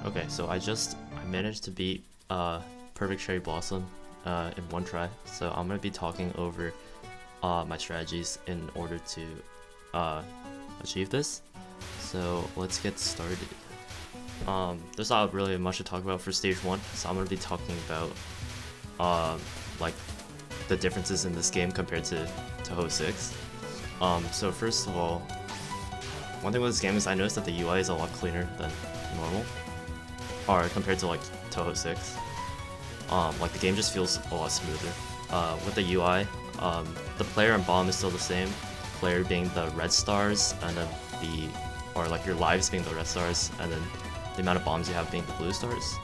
Okay, so I managed to beat Perfect Cherry Blossom in one try. So I'm gonna be talking over my strategies in order to achieve this. So let's get started. There's not really much to talk about for stage 1, so I'm gonna be talking about like the differences in this game compared to Touhou 6. So first of all, one thing with this game is I noticed that the UI is a lot cleaner than normal, or compared to like Touhou 6. Like the game just feels a lot smoother. With the UI, the player and bomb is still the same. Player being the red stars, and then like your lives being the red stars, and then the amount of bombs you have being the blue stars.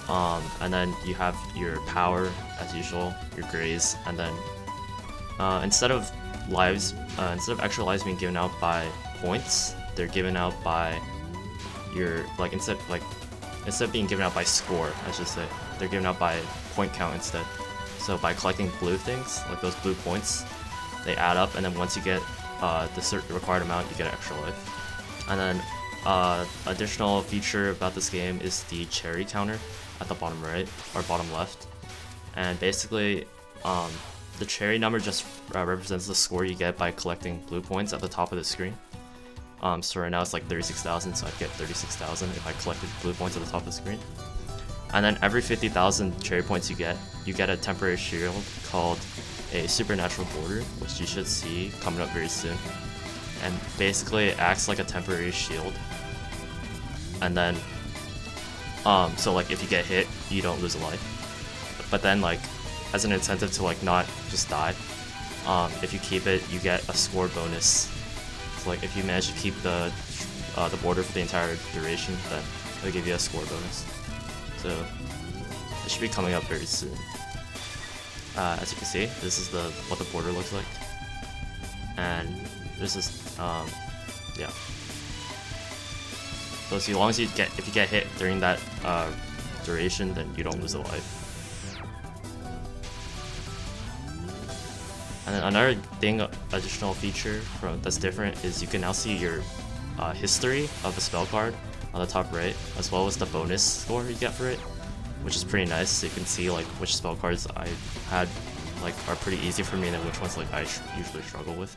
And then you have your power as usual, your grays, and then instead of extra lives being given out by points, they're given out by your instead of being given out by score, I should say, they're given out by point count instead. So by collecting blue things, like those blue points, they add up, and then once you get the certain required amount, you get an extra life. And then additional feature about this game is the cherry counter at the bottom right or bottom left, and basically the cherry number just represents the score you get by collecting blue points at the top of the screen. So right now it's like 36,000, so I'd get 36,000 if I collected blue points at the top of the screen. And then every 50,000 cherry points you get a temporary shield called a supernatural border, which you should see coming up very soon. And basically it acts like a temporary shield. And then so like if you get hit, you don't lose a life. But then like as an incentive to like not just die, if you keep it, you get a score bonus. So like if you manage to keep the border for the entire duration, then it'll give you a score bonus. So it should be coming up very soon. As you can see, this is what the border looks like, and this is yeah. So as long as if you get hit during that duration, then you don't lose a life. And then another thing, additional feature that's different, is you can now see your history of the spell card on the top right, as well as the bonus score you get for it, which is pretty nice. So you can see like which spell cards I had like are pretty easy for me, and then which ones like I usually struggle with.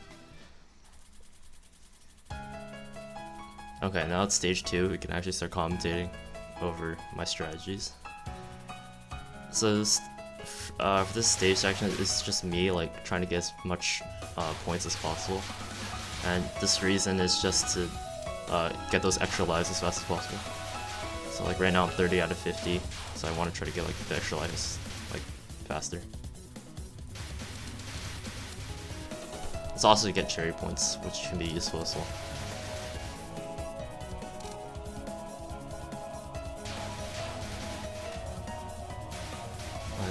Okay, now it's stage 2. We can actually start commentating over my strategies. So this, for this stage section, it's just me like trying to get as much points as possible, and this reason is just to get those extra lives as fast as possible. So like right now I'm 30 out of 50, so I want to try to get like the extra lives like faster. It's also to get cherry points, which can be useful as well.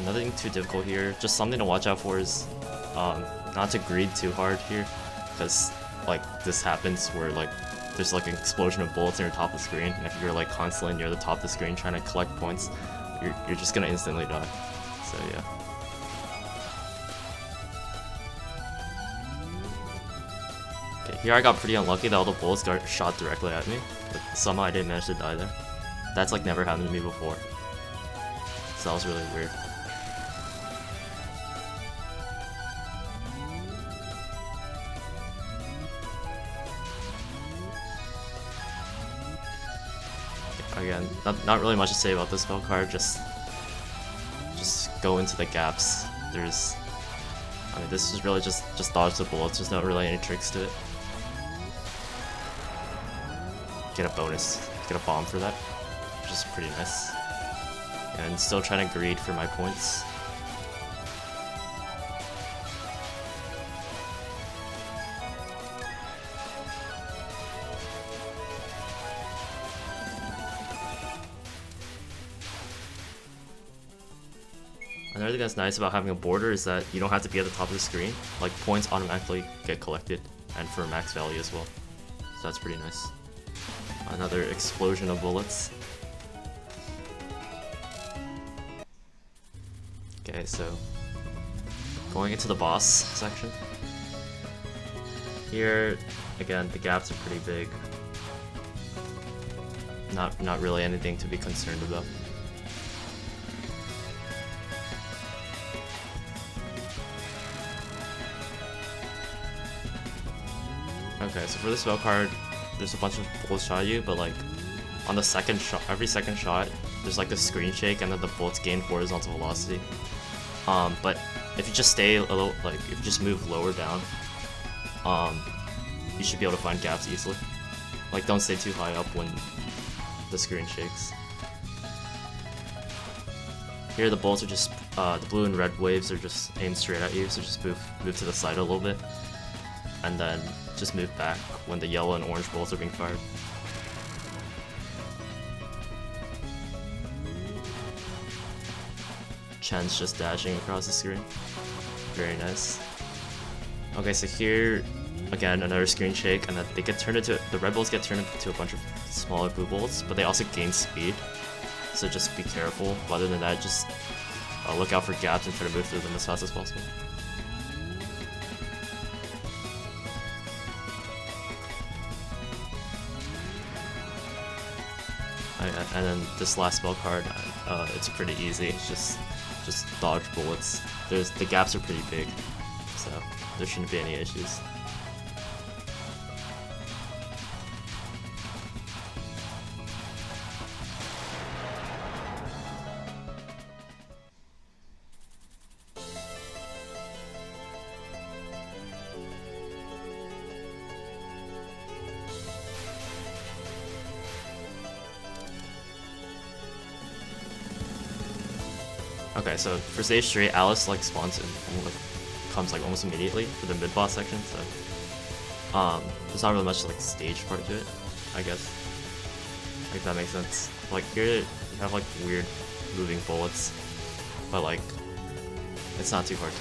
Nothing too difficult here, just something to watch out for is not to greed too hard here, because like this happens where like there's like an explosion of bullets near the top of the screen, and if you're like constantly near the top of the screen trying to collect points, you're just gonna instantly die. So yeah. Okay, here I got pretty unlucky that all the bullets got shot directly at me, but somehow I didn't manage to die there. That's like never happened to me before, so that was really weird. Again, not really much to say about this spell card, just go into the gaps. I mean, this is really just dodge the bullets, there's not really any tricks to it. Get a bonus, get a bomb for that, which is pretty nice. And still trying to greed for my points. Another thing that's nice about having a border is that you don't have to be at the top of the screen. Like points automatically get collected, and for max value as well. So that's pretty nice. Another explosion of bullets. Okay, so going into the boss section. Here, again, the gaps are pretty big. not really anything to be concerned about. Okay, so for the spell card, there's a bunch of bullets shot at you, but like on the second shot, every second shot, there's like a screen shake, and then the bullets gain horizontal velocity. But if you just stay a little, like if you just move lower down, you should be able to find gaps easily. Like don't stay too high up when the screen shakes. Here the bullets are just, the blue and red waves are just aimed straight at you, so just move to the side a little bit, and then just move back when the yellow and orange bullets are being fired. Chen's just dashing across the screen. Very nice. Okay, so here, again, another screen shake, and then they get turned into, the red bullets get turned into a bunch of smaller blue bullets, but they also gain speed, so just be careful. But other than that, just look out for gaps and try to move through them as fast as possible. And then this last spell card, it's pretty easy. It's just dodge bullets. The gaps are pretty big, so there shouldn't be any issues. Okay, so for stage 3, Alice like spawns and like comes like almost immediately for the mid boss section, so there's not really much like stage part to it, I guess. Like that makes sense. Like here you have like weird moving bullets, but like it's not too hard to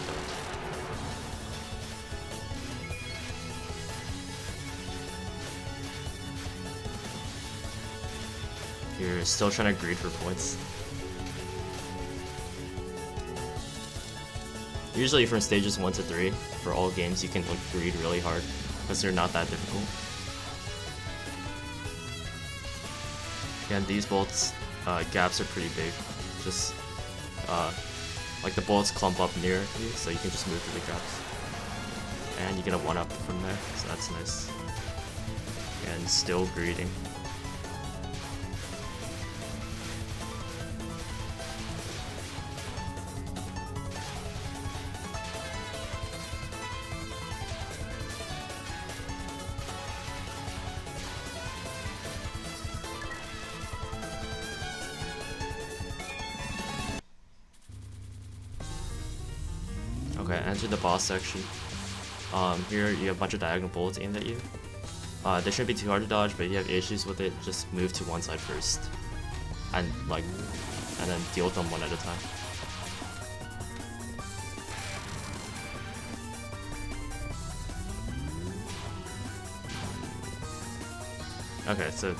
do. You're still trying to greed for points. Usually from stages 1 to 3, for all games, you can like greed really hard, because they're not that difficult. Again, these bullets, gaps are pretty big. Just, like the bullets clump up near you, so you can just move through the gaps. And you get a 1-up from there, so that's nice. And still greeding. Okay, enter the boss section. Here you have a bunch of diagonal bullets aimed at you. They shouldn't be too hard to dodge, but if you have issues with it, just move to one side first, and then deal with them one at a time. Okay, so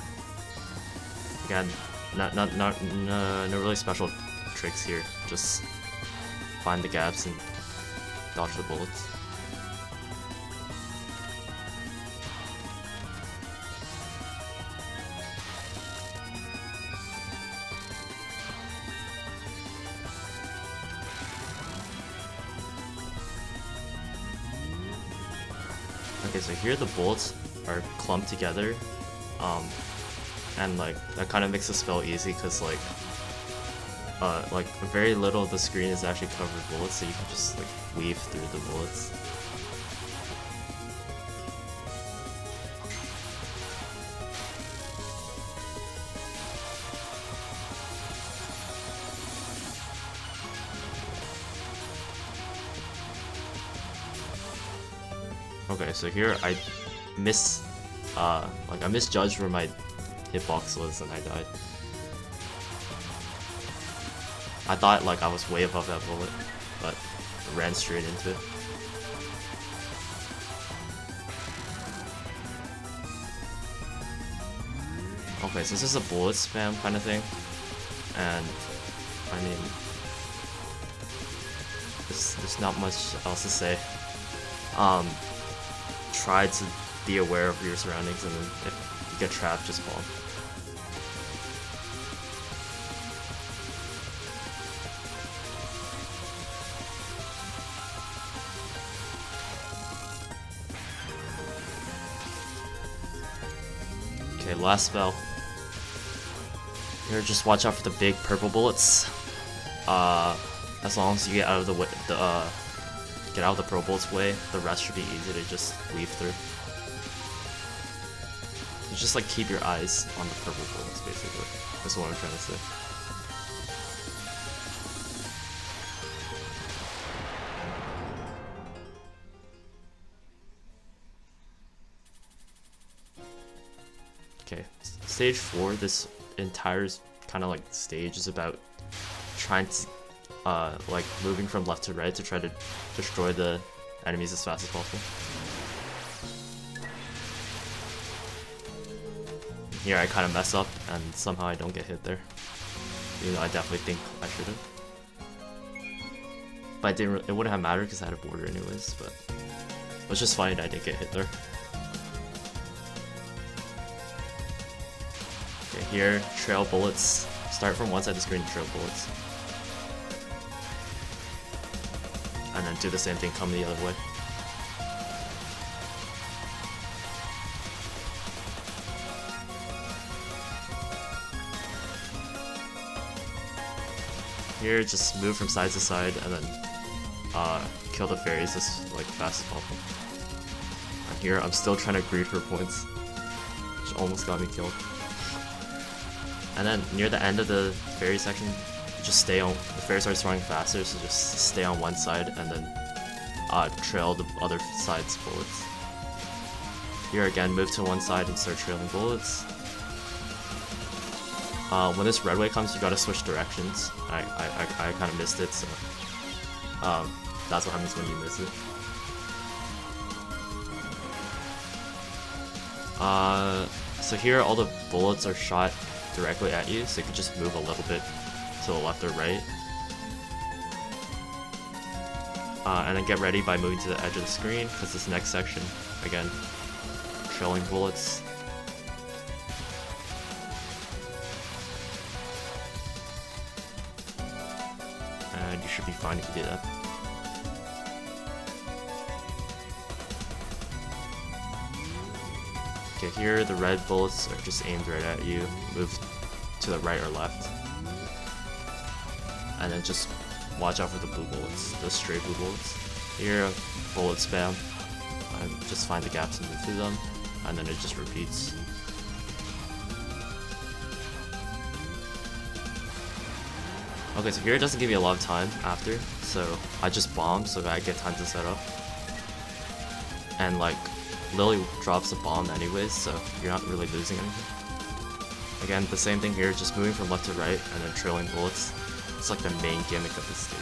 again, no really special tricks here. Just find the gaps and dodge the bullets. Okay, so here the bullets are clumped together, and like that kind of makes the spell easy because like very little of the screen is actually covered with bullets, so you can just like weave through the bullets. Okay, so here I misjudged where my hitbox was and I died. I thought like I was way above that bullet, but I ran straight into it. Okay, so this is a bullet spam kind of thing, and I mean, there's not much else to say. Try to be aware of your surroundings, and then if you get trapped, just bomb. Okay, last spell. Here, just watch out for the big purple bullets. As long as you get out of the way, get out of the purple bullets way, the rest should be easy to just weave through. So just like keep your eyes on the purple bullets, basically. That's what I'm trying to say. Okay, stage 4, this entire kind of like stage is about trying to like moving from left to right to try to destroy the enemies as fast as possible. Here I kind of mess up and somehow I don't get hit there, even though I definitely think I should have. But I didn't. It wouldn't have mattered because I had a border anyways. But it was just fine I didn't get hit there. Okay, here trail bullets. Start from one side of the screen, trail bullets, and then do the same thing. Come the other way. Here, just move from side to side and then kill the fairies as like fast as possible. And here, I'm still trying to greed for points, which almost got me killed. And then near the end of the fairy section, just stay on. The fairy starts running faster, so just stay on one side and then trail the other side's bullets. Here again, move to one side and start trailing bullets. When this red way comes, you gotta switch directions. I kind of missed it, so that's what happens when you miss it. So here all the bullets are shot directly at you, so you can just move a little bit to the left or right. And then get ready by moving to the edge of the screen, because this next section, again, trailing bullets. And you should be fine if you do that. Okay, here the red bullets are just aimed right at you. Move to the right or left. And then just watch out for the blue bullets, the stray blue bullets. Here, bullet spam. Just find the gaps and move through them. And then it just repeats. Okay, so here it doesn't give me a lot of time after, so I just bomb so that I get time to set up. And like, Lily drops a bomb anyways, so you're not really losing anything. Again, the same thing here, just moving from left to right and then trailing bullets. It's like the main gimmick of this stage.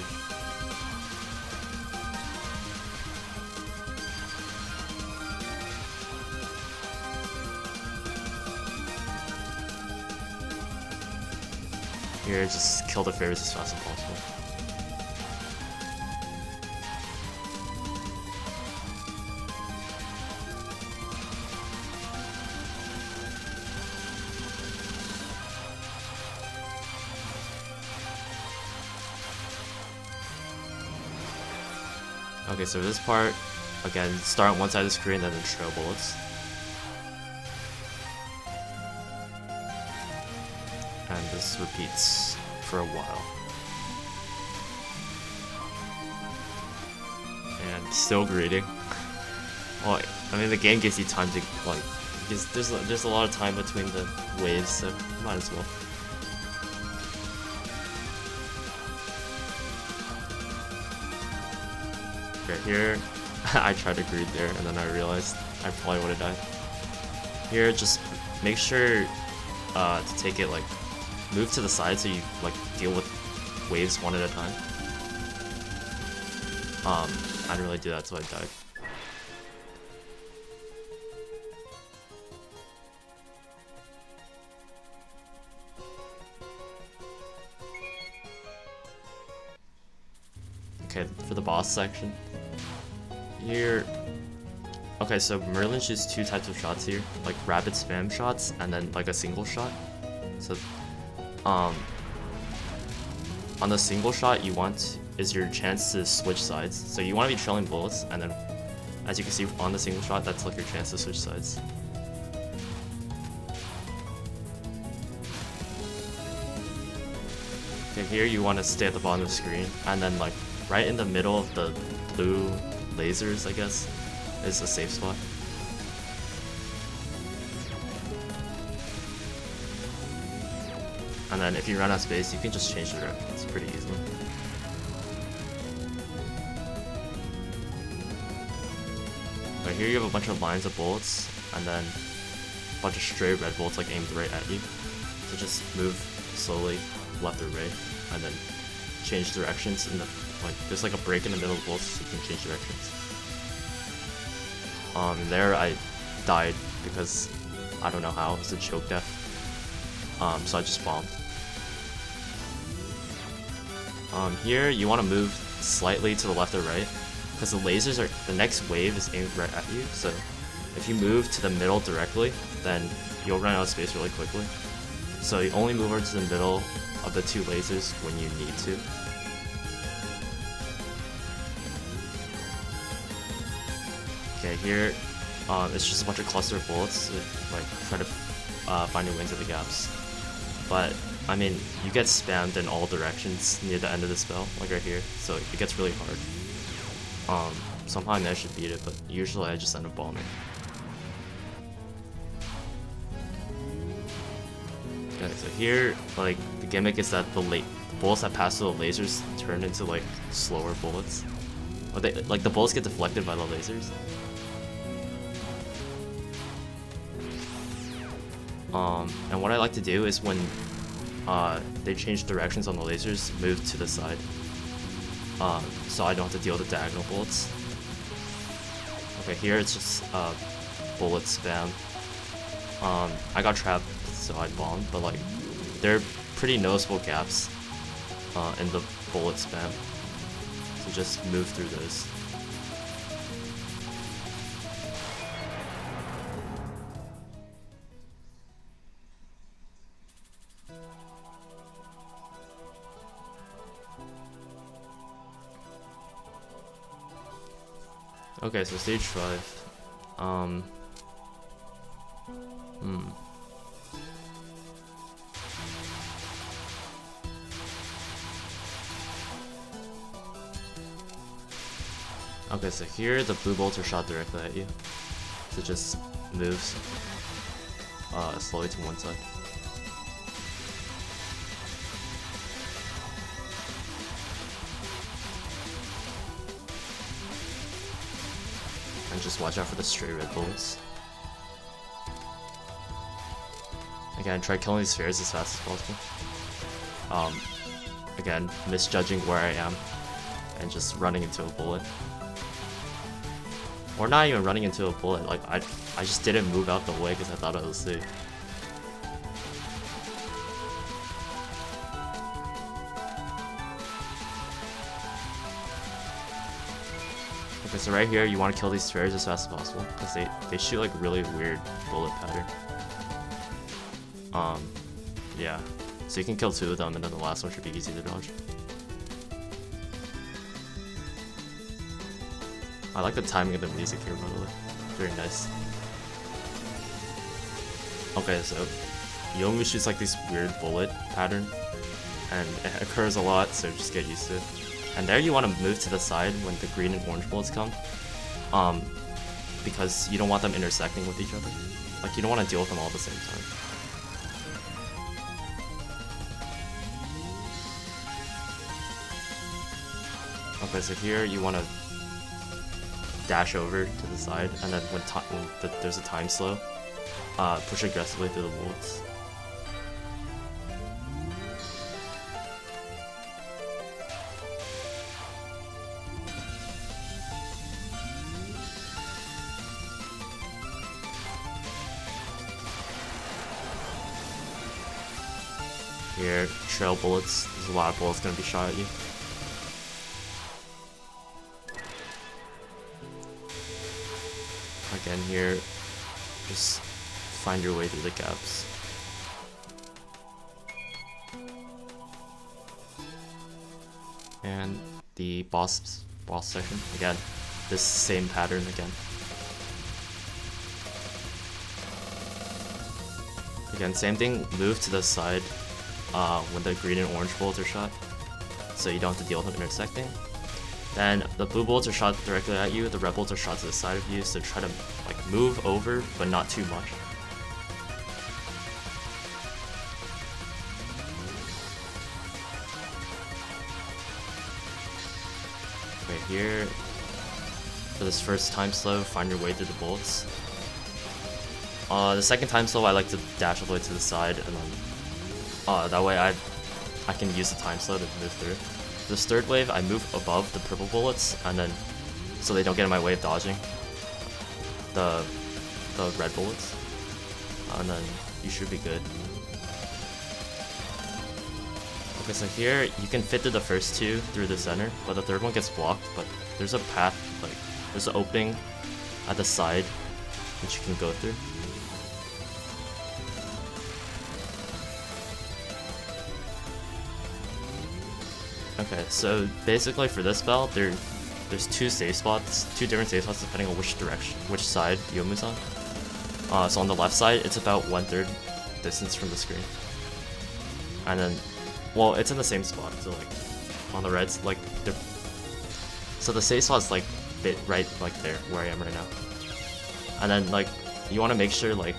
Here, just kill the fairies as fast as possible. Okay, so this part, again, start on one side of the screen and then trail bullets. And this repeats for a while. And still greeting. Well, I mean, the game gives you time to, like, because there's a lot of time between the waves, so might as well. Okay, here, I tried to greed there, and then I realized I probably would have died. Here, just make sure to take it, like, move to the side so you like deal with waves one at a time. I didn't really do that, so I died. Okay, for the boss section, here. Okay, so Merlin shoots two types of shots here, like rapid spam shots and then like a single shot. So on the single shot is your chance to switch sides. So you want to be trailing bullets, and then as you can see on the single shot, that's like your chance to switch sides. Okay, here you want to stay at the bottom of the screen, and then like right in the middle of the blue lasers, I guess, is a safe spot. And then if you run out of space, you can just change the directions pretty easily. Right here you have a bunch of lines of bullets, and then a bunch of stray red bullets like aimed right at you. So just move slowly left or right, and then change directions. In the there's like a break in the middle of the bullets, so you can change directions. There I died because I don't know how. It's a choke death. So I just bombed. Here you want to move slightly to the left or right, because the next wave is aimed right at you. So if you move to the middle directly, then you'll run out of space really quickly. So you only move over to the middle of the two lasers when you need to. Okay, here it's just a bunch of cluster of bullets, so, like try to find your way into the gaps. But I mean, you get spammed in all directions near the end of the spell, like right here, so it gets really hard. Somehow I managed to beat it, but usually I just end up bombing. Okay, so here, like, the gimmick is that the bullets that pass through the lasers turn into, like, slower bullets. Or the bullets get deflected by the lasers. And what I like to do is when they change directions on the lasers, move to the side. So I don't have to deal with the diagonal bullets. Okay, here it's just bullet spam. I got trapped, so I bombed, but like there are pretty noticeable gaps in the bullet spam. So just move through those. Okay, so stage 5. Okay, so here the blue bolts are shot directly at you. So just moves slowly to one side. And just watch out for the stray red bullets. Again, try killing these spheres as fast as possible. Again, misjudging where I am and just running into a bullet. Or not even running into a bullet, like I just didn't move out the way because I thought I was safe. Okay, so right here you want to kill these spheres as fast as possible because they shoot like really weird bullet pattern. Yeah, so you can kill 2 of them and then the last one should be easy to dodge. I like the timing of the music here, by the way. Very nice. Okay, so Youmu shoots like this weird bullet pattern, and it occurs a lot, so just get used to it. And there you want to move to the side when the green and orange bullets come, because you don't want them intersecting with each other. Like, you don't want to deal with them all at the same time. Okay, so here you want to dash over to the side, and then when there's a time slow, push aggressively through the bullets. Here, trail bullets. There's a lot of bullets gonna be shot at you. Again, here, just find your way through the gaps. And the boss section, again, this same pattern again. Again, same thing, move to the side when the green and orange bullets are shot, so you don't have to deal with them intersecting. Then the blue bullets are shot directly at you, the red bullets are shot to the side of you, so try to like move over, but not too much. Okay, here, for this first time slow, find your way through the bullets. The second time slow, I like to dash all the way to the side, and then that way I can use the time slow to move through. This third wave, I move above the purple bullets, and then so they don't get in my way of dodging the red bullets, and then you should be good. Okay, so here you can fit through the first two through the center, but the third one gets blocked. But there's a path, like there's an opening at the side which you can go through. Okay, so basically for this spell, there's two safe spots, two different safe spots depending on which direction, which side Youmu's on. So on the left side, it's about 1/3 distance from the screen, and then, well, it's in the same spot. So like on the reds, like so the safe spot's like bit right like there where I am right now, and then like you want to make sure like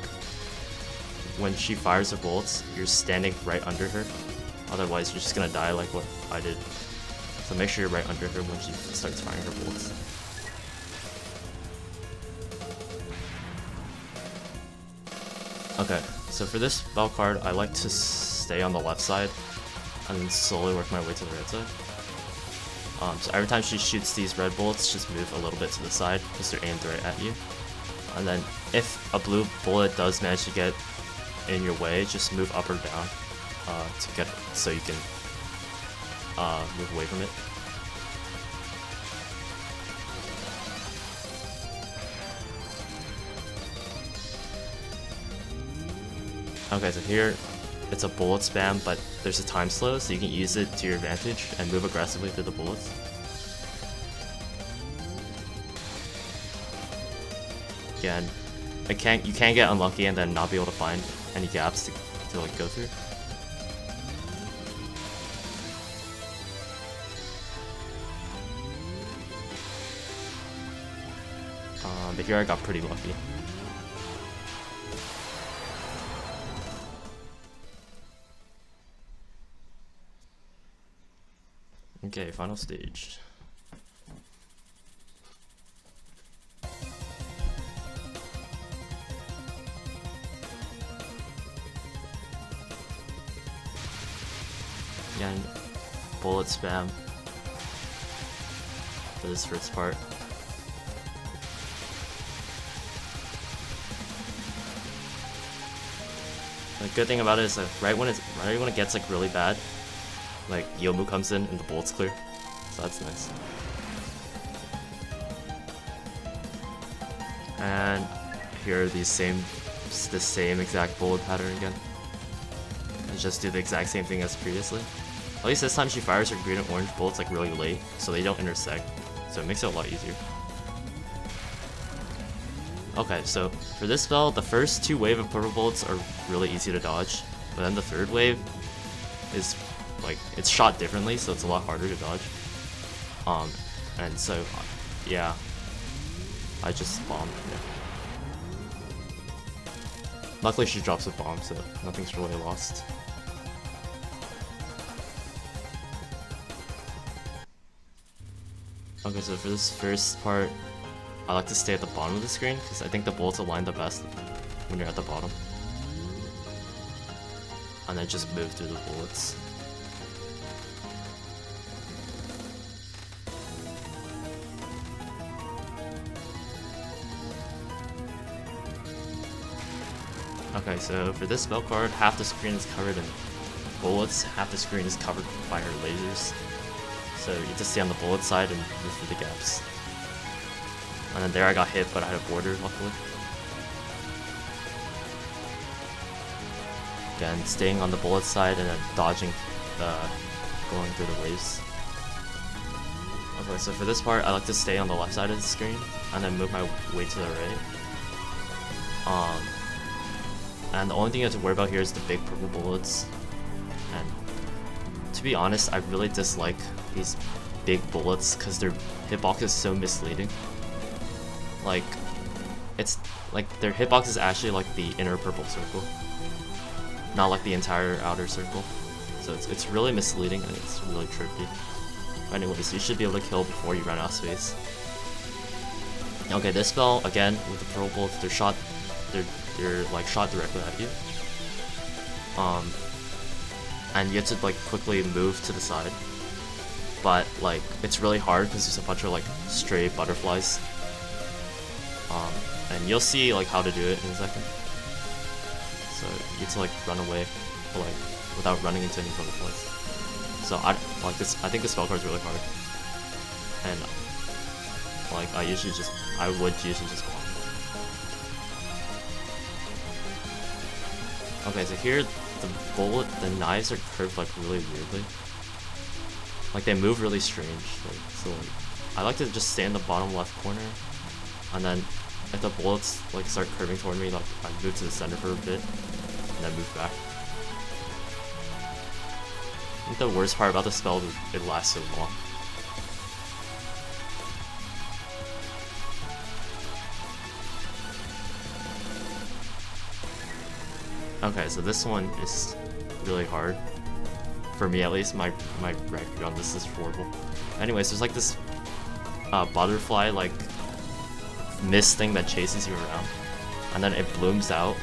when she fires her bullets, you're standing right under her. Otherwise, you're just gonna die like what I did. So make sure you're right under her when she starts firing her bullets. Okay, so for this spell card, I like to stay on the left side and then slowly work my way to the right side. So every time she shoots these red bullets, just move a little bit to the side because they're aimed right at you. And then if a blue bullet does manage to get in your way, just move up or down. To get so you can move away from it. Okay, so here it's a bullet spam, but there's a time slow, so you can use it to your advantage and move aggressively through the bullets. Again, you can get unlucky and then not be able to find any gaps to like go through. But here I got pretty lucky. Okay, final stage. Again, bullet spam for this first part. The good thing about it is that right when it gets like really bad, like Youmu comes in and the bullet's clear, so that's nice. And here are the same exact bullet pattern again. And just do the exact same thing as previously. At least this time she fires her green and orange bullets like really late, so they don't intersect, so it makes it a lot easier. Okay, so for this spell, the first two wave of purple bullets are really easy to dodge, but then the third wave is like, it's shot differently, so it's a lot harder to dodge. And so, yeah, I just bombed. Yeah. Luckily she drops a bomb, so nothing's really lost. Okay, so for this first part, I like to stay at the bottom of the screen because I think the bullets align the best when you're at the bottom. And then just move through the bullets. Okay, so for this spell card, half the screen is covered in bullets, half the screen is covered by her lasers. So you just stay on the bullet side and move through the gaps. And then there I got hit, but I had a border, luckily. Again, staying on the bullet side and then dodging going through the waves. Okay, so for this part, I like to stay on the left side of the screen and then move my way to the right. And the only thing you have to worry about here is the big purple bullets. And to be honest, I really dislike these big bullets because their hitbox is so misleading. Like, it's like their hitbox is actually like the inner purple circle, not like the entire outer circle. So it's really misleading and it's really tricky. Anyways, you should be able to kill before you run out of space. Okay, this spell again with the purple bullets, they're like shot directly at you. And you have to like quickly move to the side. But like it's really hard because there's a bunch of like stray butterflies. And you'll see like how to do it in a second. So you have to like run away, like without running into any butterflies. So I think the spell card is really hard, and like I would usually just block. Okay, so here the knives are curved like really weirdly. Like they move really strange. So I like to just stay in the bottom left corner, and then if the bullets like start curving toward me, like I move to the center for a bit, and then move back. I think the worst part about the spell is it lasts so long. Okay, so this one is really hard. For me at least, my record on this is horrible. Anyways, there's like this butterfly like mist thing that chases you around, and then it blooms out.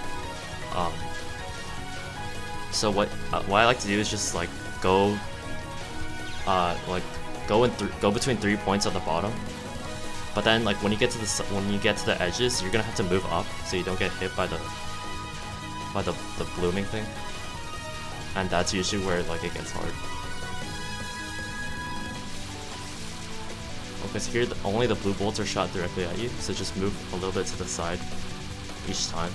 So what I like to do is just like go between 3 points at the bottom, but then like when you get to the edges, you're gonna have to move up so you don't get hit by the blooming thing, and that's usually where like it gets hard. Because here only the blue bolts are shot directly at you, so just move a little bit to the side each time.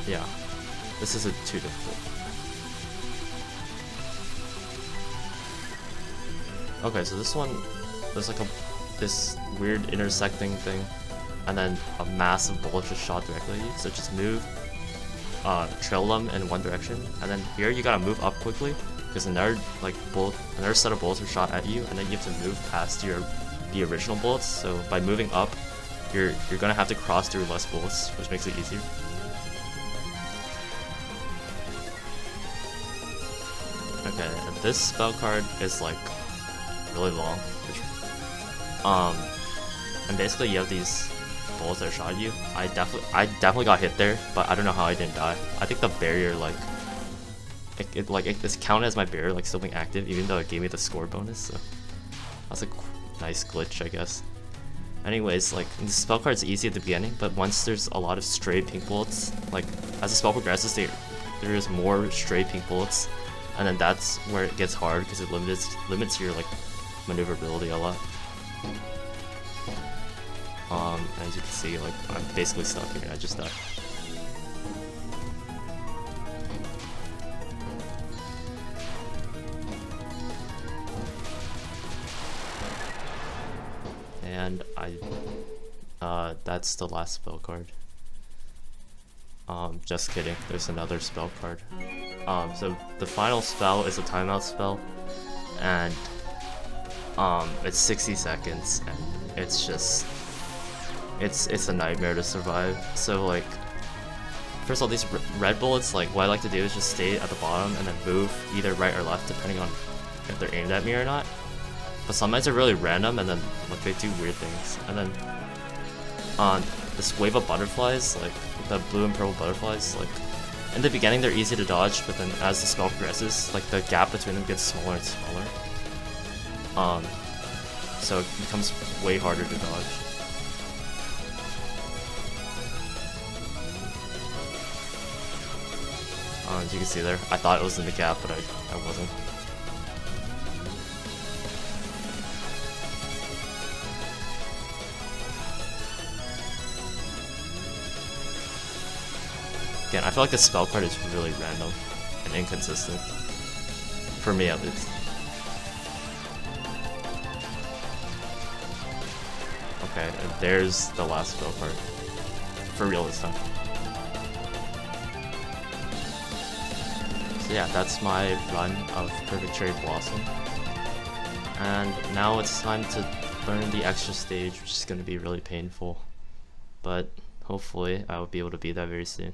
Yeah, this isn't too difficult. Okay, so this one, there's like this weird intersecting thing, and then a massive bullet just shot directly at you. So just move, trail them in one direction, and then here you gotta move up quickly because another set of bullets are shot at you, and then you have to move past the original bullets. So by moving up, you're gonna have to cross through less bullets, which makes it easier. Okay, and this spell card is like really long. And basically you have these bullets that shot you. I definitely got hit there, but I don't know how I didn't die. I think the barrier it's counted as my barrier like still being active, even though it gave me the score bonus. So that's a nice glitch, I guess. Anyways, like the spell card's easy at the beginning, but once there's a lot of stray pink bullets, like as the spell progresses, there is more stray pink bullets, and then that's where it gets hard because it limits your like maneuverability a lot. As you can see, like I'm basically stuck here. I just died. And that's the last spell card. Just kidding. There's another spell card. So the final spell is a timeout spell, and it's 60 seconds, and it's just it's a nightmare to survive. So like, first of all, these red bullets, like what I like to do is just stay at the bottom and then move either right or left depending on if they're aimed at me or not. But sometimes they're really random, and then like they do weird things. And then on this wave of butterflies, like the blue and purple butterflies, like in the beginning they're easy to dodge, but then as the spell progresses, like the gap between them gets smaller and smaller. So it becomes way harder to dodge. As you can see there, I thought it was in the gap, but I wasn't. Again, I feel like the spell card is really random and inconsistent. For me, at least. Okay, and there's the last spell card. For real this time. So yeah, that's my run of Perfect Cherry Blossom. And now it's time to learn the extra stage, which is going to be really painful. But hopefully I will be able to beat that very soon.